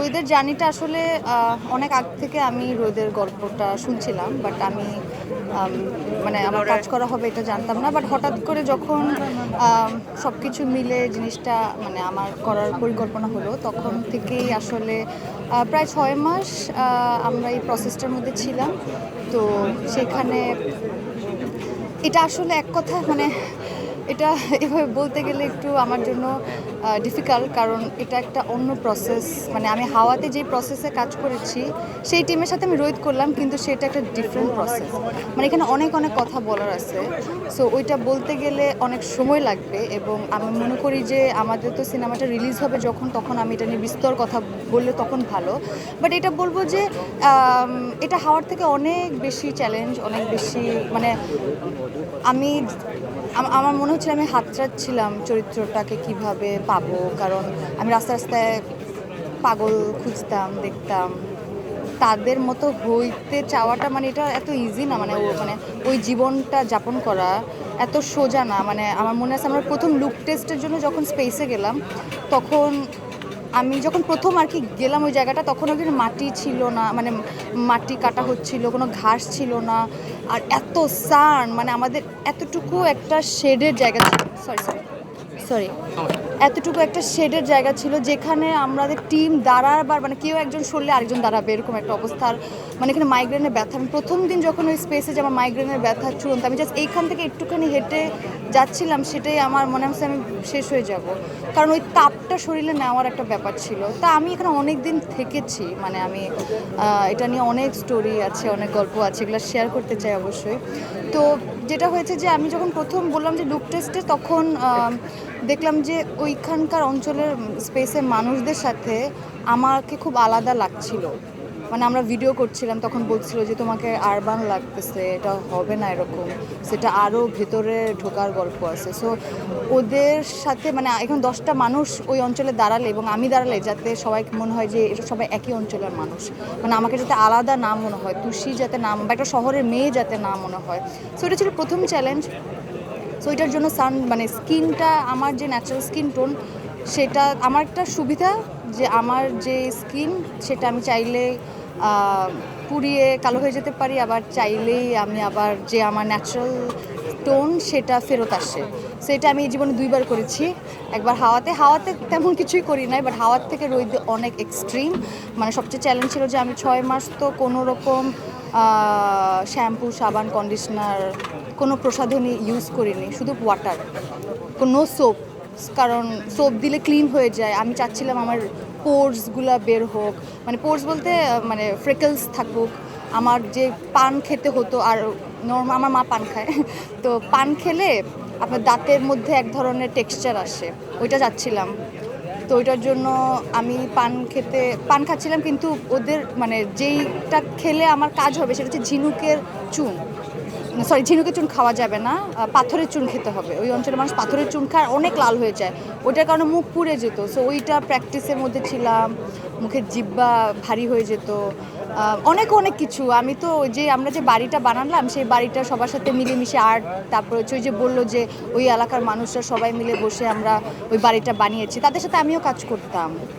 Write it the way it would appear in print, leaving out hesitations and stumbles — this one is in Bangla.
রোহিতের জার্নিটা আসলে অনেক আগ থেকে আমি রোহিতের গল্পটা শুনছিলাম, বাট আমি মানে আমার কাজ করা হবে এটা জানতাম না। বাট হঠাৎ করে যখন সব কিছু মিলে জিনিসটা মানে আমার করার পরিকল্পনা হলো, তখন থেকেই আসলে প্রায় 6 মাস আমরা এই প্রসেসটার মধ্যে ছিলাম। তো সেখানে এটা আসলে এক কথা মানে এটা এভাবে বলতে গেলে একটু আমার জন্য ডিফিকাল্ট, কারণ এটা একটা অন্য প্রসেস। মানে আমি হাওয়াতে যে প্রসেসে কাজ করেছি সেই টিমের সাথে আমি রোহিত করলাম, কিন্তু সেটা একটা ডিফারেন্ট প্রসেস। মানে এখানে অনেক অনেক কথা বলার আছে, সো ওইটা বলতে গেলে অনেক সময় লাগবে। এবং আমি মনে করি যে আমাদের তো সিনেমাটা রিলিজ হবে যখন, তখন আমি এটা নিয়ে বিস্তর কথা বললে তখন ভালো। বাট এটা বলবো যে এটা হাওয়ার থেকে অনেক বেশি চ্যালেঞ্জ, অনেক বেশি মানে আমি আমার মনে হচ্ছিল আমি হাতড়াচ্ছিলাম চরিত্রটাকে কিভাবে পাবো, কারণ আমি রাস্তায় রাস্তায় পাগল খুঁজতাম, দেখতাম। তাদের মতো হইতে চাওয়াটা মানে এটা এত ইজি না, মানে মানে ওই জীবনটা যাপন করা এত সোজা না। মানে আমার মনে আছে আমরা প্রথম লুক টেস্টের জন্য যখন স্পেসে গেলাম, তখন আমি যখন প্রথম আর কি গেলাম ওই জায়গাটা, তখন ওখানে মাটি ছিল না, মানে মাটি কাটা হচ্ছিল, কোনো ঘাস ছিল না। আর এত সান, মানে আমাদের এতটুকু একটা শেডের জায়গা ছিল, সরি সরি সরি এতটুকু একটা শেডের জায়গা ছিল যেখানে আমাদের টিম দাঁড়াবার মানে কেউ একজন সরলে আরেকজন দাঁড়াবে, এরকম একটা অবস্থার। মানে এখানে মাইগ্রেনের ব্যথা, আমি প্রথম দিন যখন ওই স্পেসে যে আমার মাইগ্রেনের ব্যথা চূড়ান্ত, আমি জাস্ট এইখান থেকে একটুখানি হেঁটে যাচ্ছিলাম, সেটাই আমার মনে হচ্ছে আমি শেষ হয়ে যাব, কারণ ওই তাপটা শরীরে নেওয়ার একটা ব্যাপার ছিল। তা আমি এখানে অনেক দিন থেকেছি, মানে আমি এটা নিয়ে অনেক স্টোরি আছে, অনেক গল্প আছে, এগুলো শেয়ার করতে চাই অবশ্যই। তো যেটা হয়েছে যে আমি যখন প্রথম বললাম যে লুক টেস্টে, তখন দেখলাম যে ওইখানকার অঞ্চলের স্পেসের মানুষদের সাথে আমাকে খুব আলাদা লাগছিল। মানে আমরা ভিডিও করছিলাম, তখন বলছিল যে তোমাকে আরবান লাগতেছে, এটা হবে না এরকম, সেটা আরও ভেতরে ঢোকার গল্প আছে। সো ওদের সাথে মানে এখন 10টা মানুষ ওই অঞ্চলে দাঁড়ালে এবং আমি দাঁড়ালে, যাতে সবাই মনে হয় যে এটা সবাই একই অঞ্চলের মানুষ, মানে আমাকে যাতে আলাদা না মনে হয়, তুষি যাতে নাম বা একটা শহরের মেয়ে যাতে না মনে হয়। সো এটা ছিল প্রথম চ্যালেঞ্জ। সো এটার জন্য মানে স্কিনটা, আমার যে ন্যাচারাল স্কিন টোন, সেটা আমার একটা সুবিধা যে আমার যে স্কিন সেটা আমি চাইলে পুড়িয়ে কালো হয়ে যেতে পারি, আবার চাইলেই আমি আবার যে আমার ন্যাচারাল টোন সেটা ফেরত আসে। সেটা আমি এই জীবনে 2বার করেছি। একবার হাওয়াতে হাওয়াতে তেমন কিছুই করি নাই, বাট হাওয়ার থেকে রোদ অনেক এক্সট্রিম। মানে সবচেয়ে চ্যালেঞ্জ ছিল যে আমি 6 মাস তো কোনো রকম শ্যাম্পু, সাবান, কন্ডিশনার, কোনো প্রসাধনী ইউজ করিনি, শুধু ওয়াটার, কোনো সোপ, কারণ সোপ দিলে ক্লিন হয়ে যায়। আমি চাচ্ছিলাম আমার পোর্সগুলো বের হোক, মানে পোর্স বলতে মানে ফ্রেকলস থাকুক। আমার যে পান খেতে হতো, আর আমার মা পান খায়, তো পান খেলে আপনার দাঁতের মধ্যে এক ধরনের টেক্সচার আসে, ওইটা চাচ্ছিলাম। তো ওইটার জন্য আমি পান খাচ্ছিলাম, কিন্তু ওদের মানে যেইটা খেলে আমার কাজ হবে সেটা হচ্ছে ঝিনুকের চুন। ঝিনুকের চুন খাওয়া যাবে না, পাথরের চুন খেতে হবে। ওই অঞ্চলের মানুষ পাথরের চুন খায়, অনেক লাল হয়ে যায়, ওইটার কারণে মুখ পুড়ে যেত। সো ওইটা প্র্যাকটিসের মধ্যে ছিলাম, মুখের জিহ্বা ভারী হয়ে যেত, অনেক অনেক কিছু। আমি তো যে আমরা যে বাড়িটা বানালাম, সেই বাড়িটা সবার সাথে মিলেমিশে আর্ট, তারপর হচ্ছে ওই যে বললো যে ওই এলাকার মানুষরা সবাই মিলে বসে আমরা ওই বাড়িটা বানিয়েছি, তাদের সাথে আমিও কাজ করতাম।